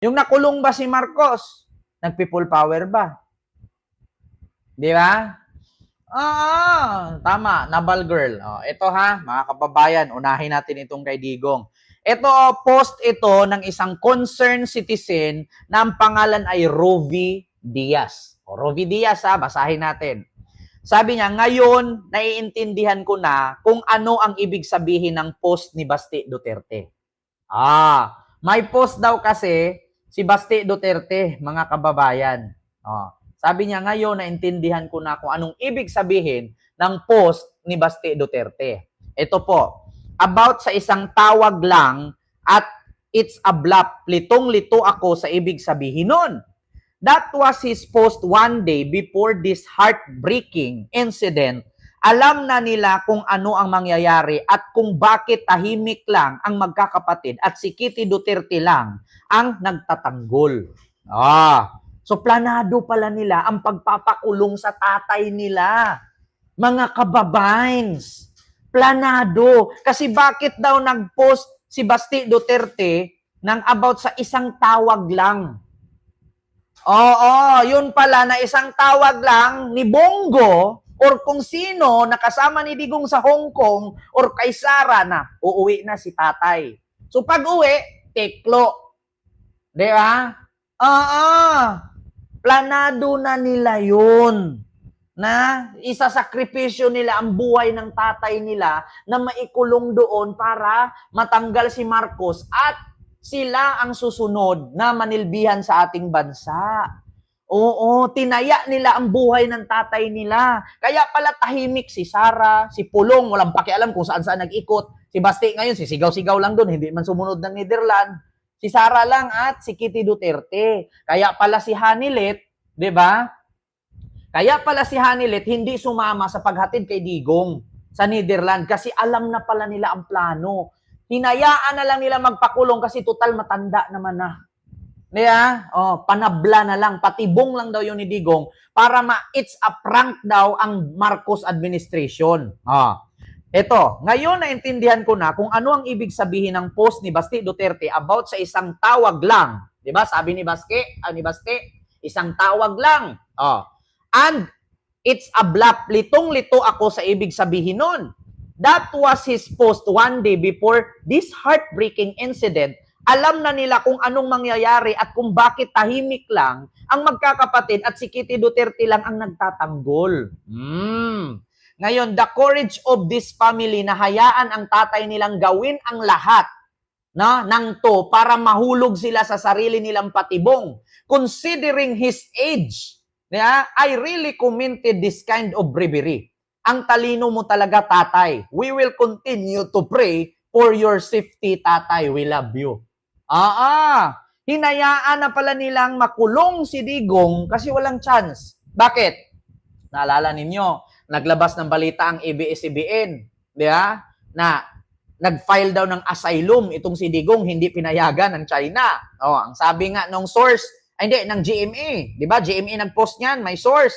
Yung nakulong ba si Marcos? Nag-people power ba? Di ba? Tama. Nabal girl. Ito ha, mga kababayan, unahin natin itong kay Digong. Ito, post ito ng isang concerned citizen na ang pangalan ay Rovi Diaz. Rovi Diaz ha, basahin natin. Sabi niya, ngayon, naiintindihan ko na kung ano ang ibig sabihin ng post ni Basti Duterte. May post daw kasi si Basti Duterte, mga kababayan. Sabi niya, ngayon, naintindihan ko na kung anong ibig sabihin ng post ni Basti Duterte. Ito po, about sa isang tawag lang at it's a bluff. Litong-lito ako sa ibig sabihin nun. That was his post one day before this heartbreaking incident. Alam na nila kung ano ang mangyayari at kung bakit tahimik lang ang magkakapatid at si Kitty Duterte lang ang nagtatanggol. So planado pala nila ang pagpapakulong sa tatay nila. Mga kababayans, planado. Kasi bakit daw nag-post si Basti Duterte ng about sa isang tawag lang? Yun pala na isang tawag lang ni Bongo or kung sino nakasama ni Digong sa Hong Kong or kay Sara na uuwi na si tatay. So pag uwi, teklo. Di ba? Planado na nila yun. Na isasakripisyo nila ang buhay ng tatay nila na maikulong doon para matanggal si Marcos at sila ang susunod na manilbihan sa ating bansa. Tinaya nila ang buhay ng tatay nila. Kaya pala tahimik si Sara, si Pulong, walang pakialam kung saan-saan nag-ikot. Si Basti ngayon, sisigaw-sigaw lang doon, hindi man sumunod ng Netherlands. Si Sara lang at si Kitty Duterte. Kaya pala si Hanilet, di ba? Kaya pala si Hanilet hindi sumama sa paghatid kay Digong sa Netherlands kasi alam na pala nila ang plano. Hinayaan na lang nila magpakulong kasi total matanda naman na. Diba? Panabla na lang, patibong lang daw yun ni Digong para it's a prank daw ang Marcos administration. Ito, ngayon naintindihan ko na kung ano ang ibig sabihin ng post ni Basti Duterte about sa isang tawag lang. Diba? Sabi ni Basti, isang tawag lang. And it's a bluff. Litong-lito ako sa ibig sabihin nun. That was his post one day before this heartbreaking incident. Alam na nila kung anong mangyayari at kung bakit tahimik lang ang magkakapatid at si Kitty Duterte lang ang nagtatanggol. Ngayon, the courage of this family na hayaan ang tatay nilang gawin ang lahat ng to para mahulog sila sa sarili nilang patibong. Considering his age, I really commended this kind of bravery. Ang talino mo talaga, tatay. We will continue to pray for your safety, tatay. We love you. Hinayaan na pala nilang makulong si Digong kasi walang chance. Bakit? Naalala ninyo, naglabas ng balita ang ABS-CBN, di ba? Na nag-file daw ng asylum itong si Digong, hindi pinayagan ng China. Ang sabi nga ng source, ng GMA, di ba? GMA nag-post niyan, may source.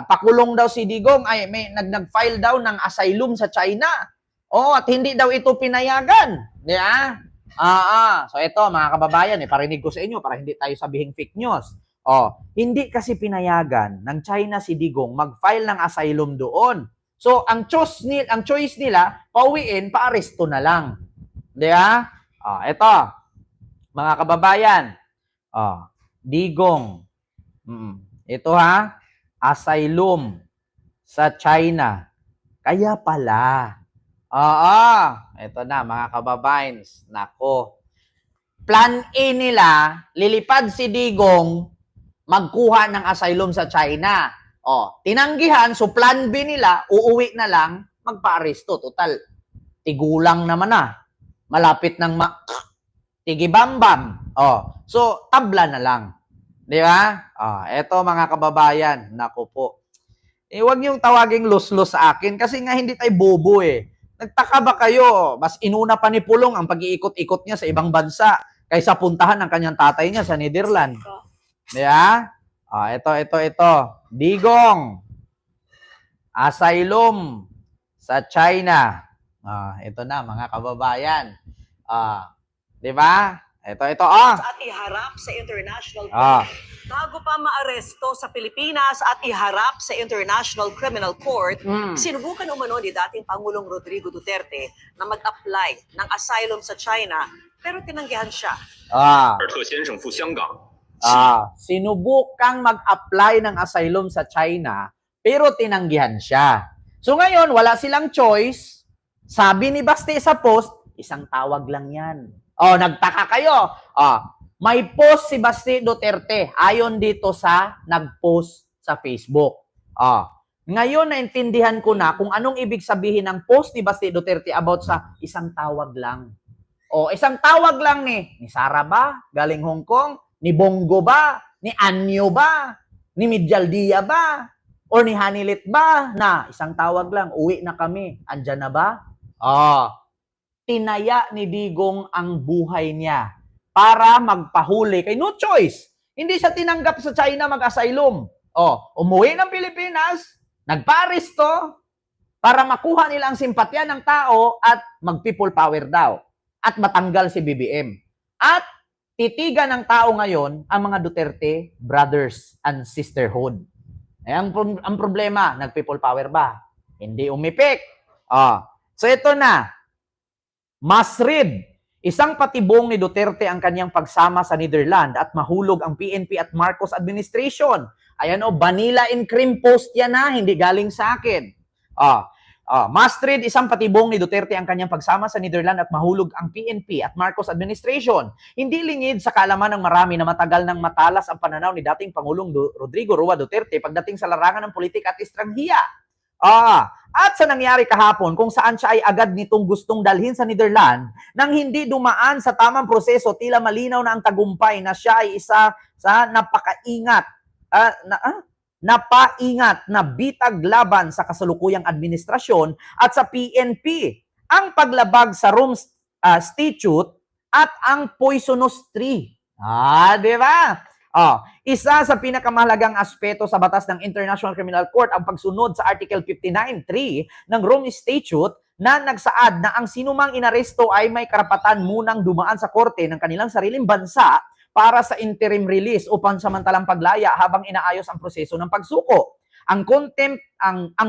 Pakulong daw si Digong, may nag-file daw ng asylum sa China. At hindi daw ito pinayagan. Di ba? So ito, mga kababayan, parinig ko sa inyo para hindi tayo sabihing fake news. Hindi kasi pinayagan ng China si Digong mag-file ng asylum doon. So, ang choice nila, pauwiin, paaresto na lang. Di ba? Ito, mga kababayan, Digong. Ito ha, asylum sa China. Kaya pala. Ito na, mga kababayan. Nako. Plan A nila, lilipad si Digong, magkuha ng asylum sa China. Tinanggihan, so plan B nila, uuwi na lang, magpa-aresto. Total, tigulang naman na. Malapit ng tigibambam. So, tabla na lang. Di ba? Eto mga kababayan, naku po. Huwag niyong tawaging lus-lus sa akin kasi nga hindi tayo bobo eh. Nagtaka ba kayo? Mas inuna pa ni Pulong ang pag-iikot-ikot niya sa ibang bansa kaysa puntahan ng kanyang tatay niya sa Netherlands. Di ba? Ito. Digong. Asylum sa China. Ito na mga kababayan. Di ba? Ito, ah. At iharap sa international Ah. bago pa maaresto sa Pilipinas at iharap sa International Criminal Court, sinubukan umano ni dating Pangulong Rodrigo Duterte na mag-apply ng asylum sa China pero tinanggihan siya. Sinubukang mag-apply ng asylum sa China pero tinanggihan siya. So ngayon, wala silang choice. Sabi ni Basti sa post, isang tawag lang yan. Nagtaka kayo. May post si Basti Duterte ayon dito sa nag-post sa Facebook. Ngayon, naintindihan ko na kung anong ibig sabihin ng post ni Basti Duterte about sa isang tawag lang. Isang tawag lang ni Sara ba? Galing Hong Kong? Ni Bongo ba? Ni Anyo ba? Ni Midjaldia ba? Or ni Hanilit ba? Na isang tawag lang, uwi na kami. Andyan na ba? Tinaya ni Digong ang buhay niya para magpahuli kay no choice. Hindi siya tinanggap sa China mag-asylum. Umuwi ng Pilipinas, nagpa-aresto para makuha nila ang simpatya ng tao at mag-people power daw. At matanggal si BBM. At titigan ng tao ngayon ang mga Duterte brothers and sisterhood. Ang problema, nag-people power ba? Hindi umipik. So ito na. Masrid, isang patibong ni Duterte ang kanyang pagsama sa Netherlands at mahulog ang PNP at Marcos administration. Ayan vanilla in cream post yan hindi galing sa akin. Masrid, isang patibong ni Duterte ang kanyang pagsama sa Netherlands at mahulog ang PNP at Marcos administration. Hindi lingid sa kaalaman ng marami na matagal nang matalas ang pananaw ni dating Pangulong Rodrigo Roa Duterte pagdating sa larangan ng politika at estranhiya. At sa nangyari kahapon kung saan siya ay agad nitong gustong dalhin sa Netherlands nang hindi dumaan sa tamang proseso, tila malinaw na ang tagumpay na siya ay isa sa napaingat na bitag laban sa kasalukuyang administrasyon at sa PNP, ang paglabag sa Rome Statute at ang poisonous tree. Di ba? Isa sa pinakamahalagang aspeto sa batas ng International Criminal Court ang pagsunod sa Article 59.3 ng Rome Statute na nagsaad na ang sinumang inaresto ay may karapatan munang dumaan sa korte ng kanilang sariling bansa para sa interim release o pansamantalang paglaya habang inaayos ang proseso ng pagsuko. Ang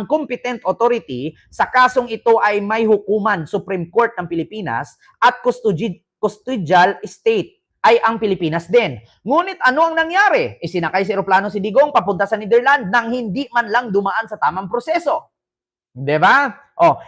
competent authority sa kasong ito ay may hukuman Supreme Court ng Pilipinas at custodial state ay ang Pilipinas din. Ngunit ano ang nangyari? Isinakay si eroplano si Digong papunta sa Netherlands nang hindi man lang dumaan sa tamang proseso. Diba?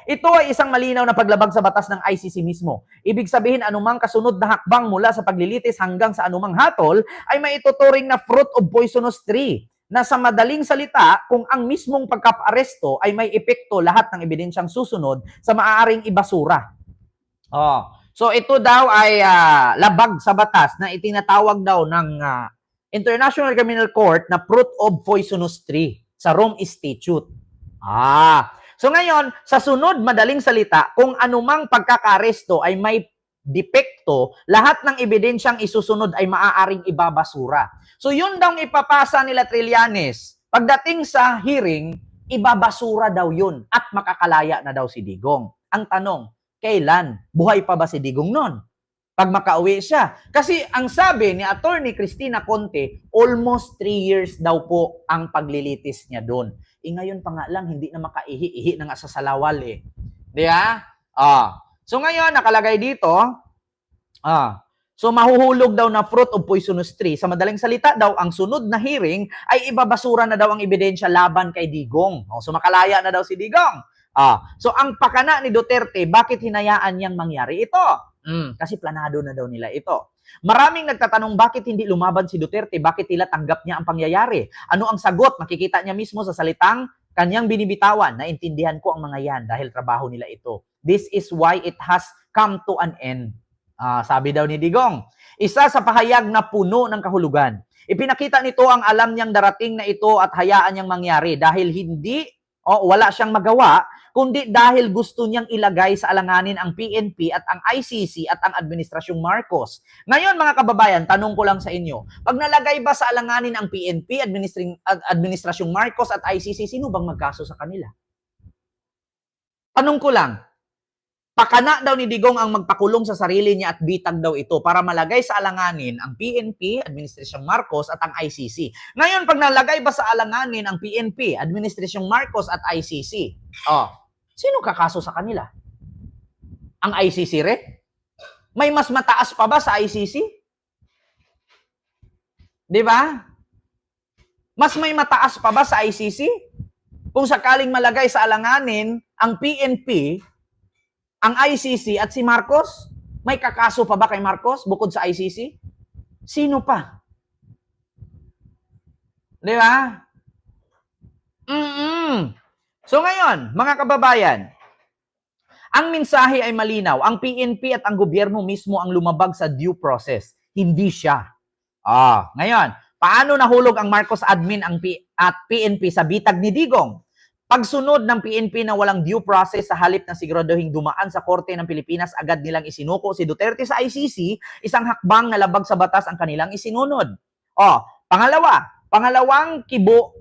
Ito ay isang malinaw na paglabag sa batas ng ICC mismo. Ibig sabihin, anumang kasunod na hakbang mula sa paglilitis hanggang sa anumang hatol ay maituturing na fruit of poisonous tree na sa madaling salita, kung ang mismong pagkapa-aresto ay may epekto lahat ng ebidensyang susunod sa maaaring ibasura. So ito daw ay labag sa batas na itinatawag daw ng International Criminal Court na fruit of poisonous tree sa Rome Statute. So ngayon, sa sunod, madaling salita, kung anumang pagkaka-aresto ay may depekto, lahat ng ebidensyang isusunod ay maaaring ibabasura. So yun daw ipapasa nila Trillanes. Pagdating sa hearing, ibabasura daw yun at makakalaya na daw si Digong. Ang tanong, kailan? Buhay pa ba si Digong nun? Pag makauwi siya. Kasi ang sabi ni Attorney Cristina Conte, almost 3 years daw po ang paglilitis niya doon. Ngayon pa nga lang, hindi na makaihi-ihi na nga sa salawal Di ba? So ngayon, nakalagay dito, so mahuhulog daw na fruit of poisonous tree. Sa madaling salita daw, ang sunod na hearing ay ibabasura na daw ang ebidensya laban kay Digong. So makalaya na daw si Digong. So ang pakana ni Duterte, bakit hinayaan niyang mangyari ito? Kasi planado na daw nila ito. Maraming nagtatanong bakit hindi lumaban si Duterte, bakit tila tanggap niya ang pangyayari. Ano ang sagot? Makikita niya mismo sa salitang kanyang binibitawan. Naintindihan ko ang mga yan dahil trabaho nila ito. This is why it has come to an end. Sabi daw ni Digong. Isa sa pahayag na puno ng kahulugan. Ipinakita nito ang alam niyang darating na ito at hayaan niyang mangyari dahil wala siyang magawa, kundi dahil gusto niyang ilagay sa alanganin ang PNP at ang ICC at ang Administrasyong Marcos. Ngayon mga kababayan, tanong ko lang sa inyo, pag nalagay ba sa alanganin ang PNP, Administrasyong Marcos at ICC, sino bang magkaso sa kanila? Tanong ko lang, Pakana daw ni Digong ang magpakulong sa sarili niya at bitag daw ito para malagay sa alanganin ang PNP, Administrasyong Marcos at ang ICC. Ngayon, pag nalagay ba sa alanganin ang PNP, Administrasyong Marcos at ICC, sino kakaso sa kanila? Ang ICC rin? May mas mataas pa ba sa ICC? Di ba? Mas may mataas pa ba sa ICC? Kung sakaling malagay sa alanganin ang PNP, ang ICC at si Marcos, may kakaso pa ba kay Marcos bukod sa ICC? Sino pa? Di ba? So ngayon, mga kababayan, ang mensahe ay malinaw. Ang PNP at ang gobyerno mismo ang lumabag sa due process. Hindi siya. Ngayon, paano nahulog ang Marcos admin at PNP sa bitag ni Digong? Pagsunod ng PNP na walang due process sa halip na siguraduhing dumaan sa Korte ng Pilipinas, agad nilang isinuko si Duterte sa ICC, isang hakbang na labag sa batas ang kanilang isinunod. Pangalawang kibo,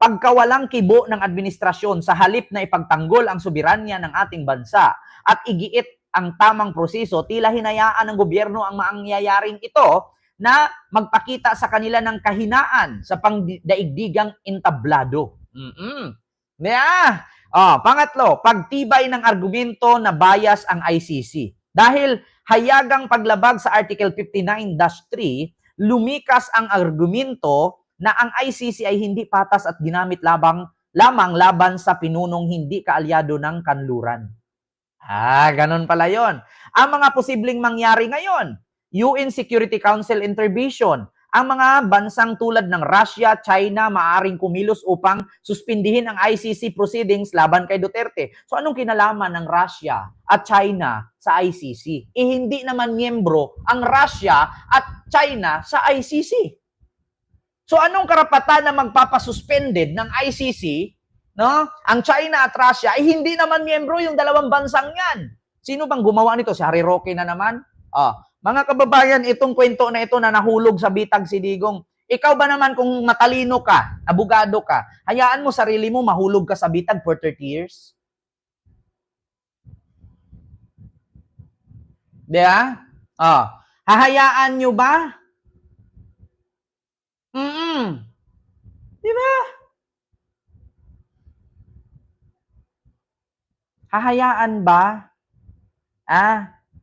pagkawalang kibo ng administrasyon sa halip na ipagtanggol ang soberanya ng ating bansa at igiit ang tamang proseso, tila hinayaan ng gobyerno ang mangyayaring ito na magpakita sa kanila ng kahinaan sa pangdaigdigang entablado. Pangatlo, pagtibay ng argumento na bias ang ICC. Dahil hayagang paglabag sa Article 59-3, lumikas ang argumento na ang ICC ay hindi patas at ginamit lamang laban sa pinunong hindi kaalyado ng kanluran. Ganun pala yon. Ang mga posibleng mangyari ngayon, UN Security Council intervention. Ang mga bansang tulad ng Russia, China, maaring kumilos upang suspindihin ang ICC proceedings laban kay Duterte. So anong kinalaman ng Russia at China sa ICC? Hindi naman miyembro ang Russia at China sa ICC. So anong karapatan na magpapasuspended ng ICC, no? Ang China at Russia ay hindi naman miyembro yung dalawang bansang yan. Sino bang gumawa nito? Si Harry Roque na naman? Mga kababayan, itong kwento na ito na nahulog sa bitag si Digong, ikaw ba naman kung matalino ka, abogado ka, hayaan mo sarili mo mahulog ka sa bitag for 30 years? Diba? Hahayaan nyo ba? Diba? Hahayaan ba?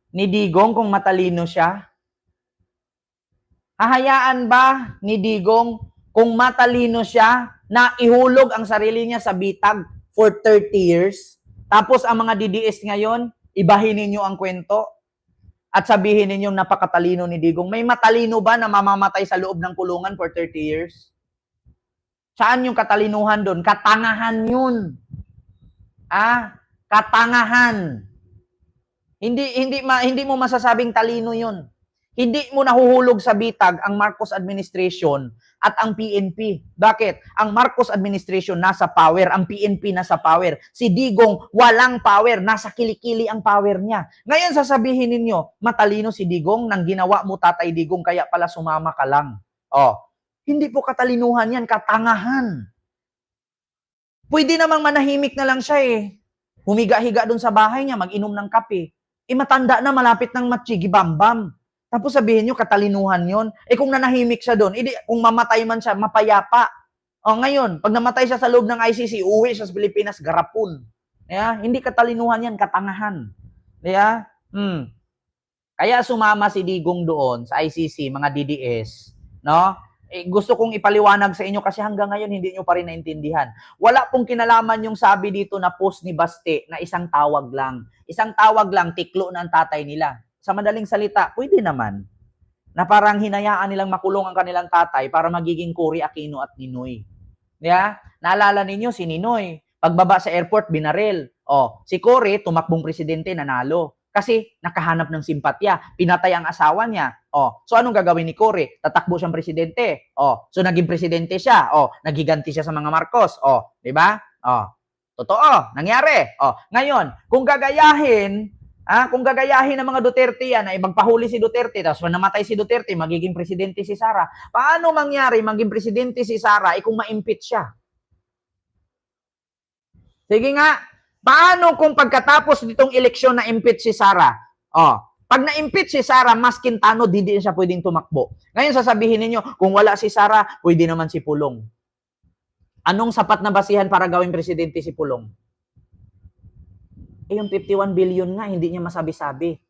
Ni Digong kung matalino siya? Hahayaan ba ni Digong kung matalino siya na ihulog ang sarili niya sa bitag for 30 years? Tapos ang mga DDS ngayon, ibahin ninyo ang kwento at sabihin ninyo napakatalino ni Digong. May matalino ba na mamamatay sa loob ng kulungan for 30 years? Saan yung katalinuhan doon? Katangahan yun. Katangahan. Hindi mo masasabing talino 'yon. Hindi mo nahuhulog sa bitag ang Marcos administration at ang PNP. Bakit? Ang Marcos administration nasa power, ang PNP nasa power. Si Digong walang power, nasa kilikili ang power niya. Ngayon sasabihin ninyo, matalino si Digong nang ginawa mo Tatay Digong kaya pala sumama ka lang. Hindi po katalinuhan 'yan, katangahan. Pwede namang manahimik na lang siya Humiga-higa doon sa bahay niya, mag-inom ng kape. Matanda na, malapit ng matchigi bambam. Tapos sabihin nyo, katalinuhan yon. Kung nanahimik siya doon, kung mamatay man siya, mapayapa. Ngayon, pag namatay siya sa loob ng ICC, uwi siya sa Pilipinas, garapon. Hindi katalinuhan yan, katangahan. Kaya sumama si Digong doon sa ICC, mga DDS, no? Gusto kong ipaliwanag sa inyo kasi hanggang ngayon hindi nyo pa rin naintindihan. Wala pong kinalaman yung sabi dito na post ni Baste na isang tawag lang. Isang tawag lang, tiklo na ang tatay nila. Sa madaling salita, pwede naman na parang hinayaan nilang makulong ang kanilang tatay para magiging Cory Aquino at Ninoy. Naalala ninyo si Ninoy, pagbaba sa airport, binaril. Si Cory, tumakbong presidente, nanalo. Kasi nakahanap ng simpatya. Pinatay ang asawa niya. So anong gagawin ni Cory? Tatakbo siyang presidente. So naging presidente siya. Nagiganti siya sa mga Marcos. Di ba? Totoo. Nangyari. Ngayon, kung gagayahin ng mga Duterte yan, na ibagpahuli si Duterte, tapos namatay si Duterte, magiging presidente si Sara. Paano mangyari maging presidente si Sara kung ma-impeach siya? Sige nga. Paano kung pagkatapos nitong eleksyon na impeach si Sara? Pag na-impeach si Sara, mas Quintano, di din siya pwedeng tumakbo. Ngayon sasabihin ninyo, kung wala si Sara, pwede naman si Pulong. Anong sapat na basihan para gawing presidente si Pulong? Yung 51 billion nga, hindi niya masabi-sabi.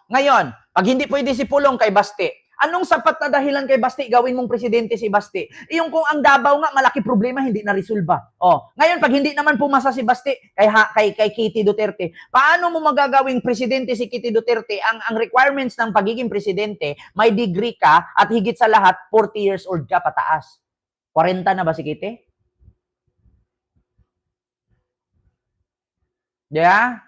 Ngayon, pag hindi pwede si Pulong kay Basti, anong sapat na dahilan kay Basti gawin mong presidente si Basti? Yung kung ang Davao nga, malaki problema, hindi na-resolba. Ngayon, pag hindi naman pumasa si Basti kay Kitty Duterte, paano mo magagawing presidente si Kitty Duterte? Ang requirements ng pagiging presidente, may degree ka at higit sa lahat, 40 years old ka pataas. 40 na ba si Kitty? Yeah?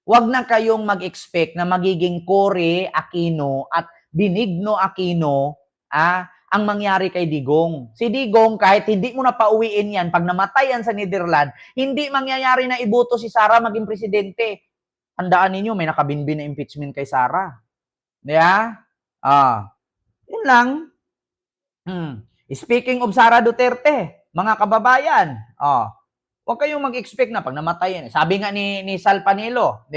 Huwag na kayong mag-expect na magiging Cory Aquino at Benigno Aquino ang mangyari kay Digong. Si Digong, kahit hindi mo na pauwiin yan, pag namatay yan sa Netherlands, hindi mangyayari na iboto si Sara maging presidente. Tandaan ninyo, may nakabinbin na impeachment kay Sara. Yeah? Yun lang. Speaking of Sara Duterte, mga kababayan, huwag kayong mag-expect na pag namatay yan. Sabi nga ni Sal Panelo,